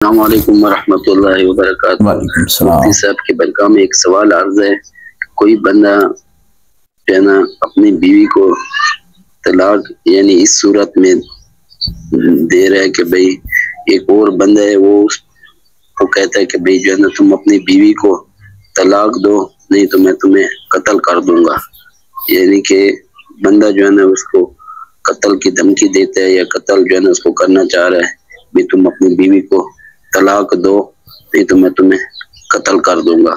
السلام علیکم ورحمۃ اللہ وبرکاتہ۔ وعلیکم السلام۔ مفتی صاحب کی برکات میں ایک سوال عرض ہے، کوئی بندہ جو ہے نا اپنی بیوی کو طلاق یعنی اس صورت میں دے رہا ہے کہ بھئی ایک اور بندہ ہے وہ کہتا ہے کہ بھئی جو ہے نا تم اپنی بیوی کو طلاق دو نہیں تو میں تمہیں قتل کر دوں گا، یعنی کہ بندہ جو ہے نا اس کو قتل کی دھمکی دیتا ہے یا قتل جو ہے نا اس کو کرنا چاہ رہا ہے، بھی تم اپنی بیوی کو طلاق دو نہیں تو میں تمہیں قتل کر دوں گا۔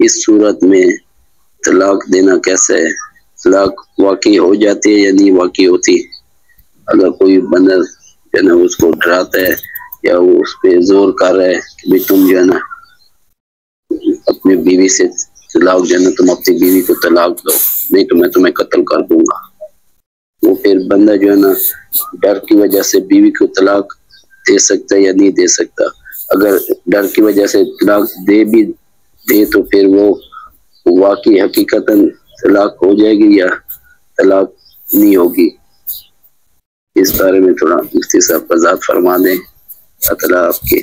اس صورت میں طلاق دینا کیسا ہے؟ طلاق واقعی ہو جاتی ہے یا نہیں واقعی ہوتی؟ اگر کوئی بندہ جو ہے نا اس کو ڈراتا ہے یا وہ اس پہ زور کر رہا ہے کہ بھی تم جو ہے نا اپنی بیوی سے طلاق جو ہے نا تم اپنی بیوی کو طلاق دو نہیں تو میں تمہیں قتل کر دوں گا، وہ پھر بندہ جو ہے نا ڈر کی وجہ سے بیوی کو طلاق دے سکتا ہے یا نہیں دے سکتا؟ اگر ڈر کی وجہ سے طلاق دے تو پھر وہ واقعی حقیقتاً طلاق ہو جائے گی یا طلاق نہیں ہوگی؟ اس بارے میں تھوڑا مفتی صاحب وضاحت فرما دیں، اللہ تعالیٰ آپ کے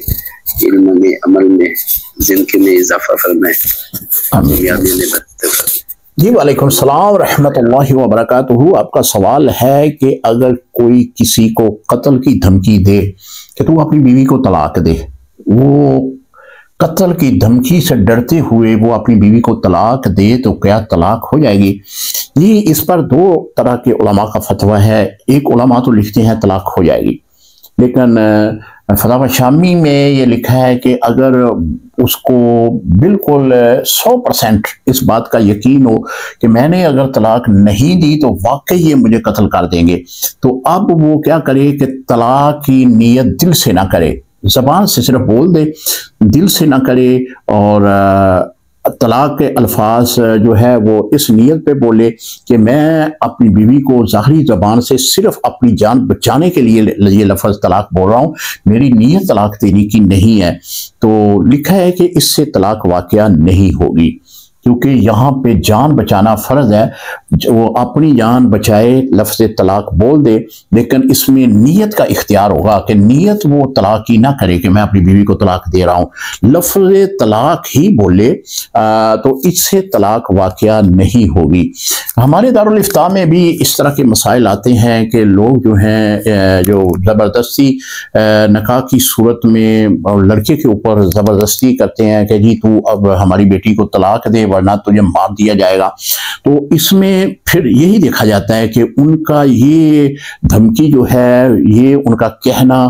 علم میں عمل میں زندگی میں اضافہ فرمائے۔ جی وعلیکم السلام ورحمۃ اللہ وبرکاتہ۔ آپ کا سوال ہے کہ اگر کوئی کسی کو قتل کی دھمکی دے کہ تو اپنی بیوی کو طلاق دے، وہ قتل کی دھمکی سے ڈرتے ہوئے وہ اپنی بیوی کو طلاق دے تو کیا طلاق ہو جائے گی؟ جی اس پر دو طرح کے علماء کا فتویٰ ہے۔ ایک علماء تو لکھتے ہیں طلاق ہو جائے گی، لیکن فتاوی شامی میں یہ لکھا ہے کہ اگر اس کو بالکل 100% اس بات کا یقین ہو کہ میں نے اگر طلاق نہیں دی تو واقعی یہ مجھے قتل کر دیں گے، تو اب وہ کیا کرے کہ طلاق کی نیت دل سے نہ کرے، زبان سے صرف بول دے، دل سے نہ کرے، اور طلاق کے الفاظ جو ہے وہ اس نیت پہ بولے کہ میں اپنی بیوی کو ظاہری زبان سے صرف اپنی جان بچانے کے لیے یہ لفظ طلاق بول رہا ہوں، میری نیت طلاق دینے کی نہیں ہے، تو لکھا ہے کہ اس سے طلاق واقعہ نہیں ہوگی، کیونکہ یہاں پہ جان بچانا فرض ہے۔ وہ اپنی جان بچائے، لفظ طلاق بول دے، لیکن اس میں نیت کا اختیار ہوگا کہ نیت وہ طلاق کی نہ کرے کہ میں اپنی بیوی کو طلاق دے رہا ہوں، لفظ طلاق ہی بولے تو اس سے طلاق واقعہ نہیں ہوگی۔ ہمارے دارالافتاء میں بھی اس طرح کے مسائل آتے ہیں کہ لوگ جو ہیں جو زبردستی نکاح کی صورت میں لڑکے کے اوپر زبردستی کرتے ہیں کہ جی تو اب ہماری بیٹی کو طلاق دے ورنہ تجھے مار دیا جائے گا، تو اس میں پھر یہی دیکھا جاتا ہے کہ ان کا یہ دھمکی جو ہے، یہ ان کا کہنا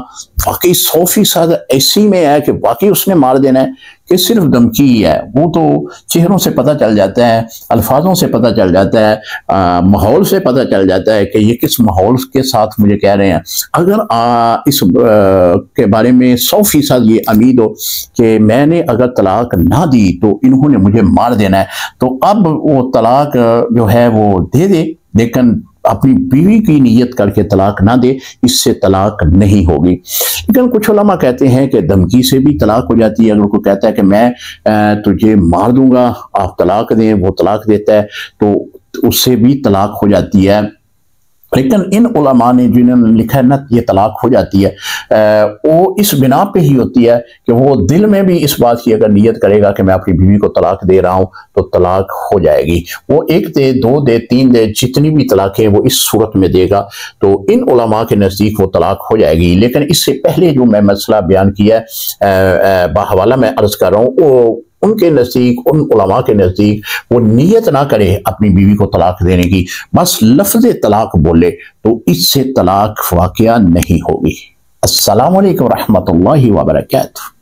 واقعی 100% ایسی میں ہے کہ واقعی اس نے مار دینا ہے کہ صرف دھمکی ہی ہے، وہ تو چہروں سے پتہ چل جاتا ہے، الفاظوں سے پتہ چل جاتا ہے، ماحول سے پتہ چل جاتا ہے کہ یہ کس ماحول کے ساتھ مجھے کہہ رہے ہیں۔ اگر اس کے بارے میں 100% یہ امید ہو کہ میں نے اگر طلاق نہ دی تو انہوں نے مجھے مار دینا ہے، تو اب وہ طلاق جو ہے وہ دے دے، لیکن اپنی بیوی کی نیت کر کے طلاق نہ دے، اس سے طلاق نہیں ہوگی۔ لیکن کچھ علماء کہتے ہیں کہ دھمکی سے بھی طلاق ہو جاتی ہے۔ اگر کوئی کہتا ہے کہ میں تجھے مار دوں گا، آپ طلاق دیں، وہ طلاق دیتا ہے تو اس سے بھی طلاق ہو جاتی ہے۔ لیکن ان علماء نے جنہوں نے لکھا ہے نہ یہ طلاق ہو جاتی ہے، وہ اس بنا پہ ہی ہوتی ہے کہ وہ دل میں بھی اس بات کی اگر نیت کرے گا کہ میں اپنی بیوی کو طلاق دے رہا ہوں تو طلاق ہو جائے گی، وہ 1 دے 2 دے 3 دے جتنی بھی طلاقیں وہ اس صورت میں دے گا تو ان علماء کے نزدیک وہ طلاق ہو جائے گی۔ لیکن اس سے پہلے جو میں مسئلہ بیان کیا ہے باحوالہ میں عرض کر رہا ہوں، وہ ان کے نزدیک، ان علماء کے نزدیک وہ نیت نہ کرے اپنی بیوی کو طلاق دینے کی، بس لفظ طلاق بولے تو اس سے طلاق واقعہ نہیں ہوگی۔ السلام علیکم ورحمۃ اللہ وبرکاتہ۔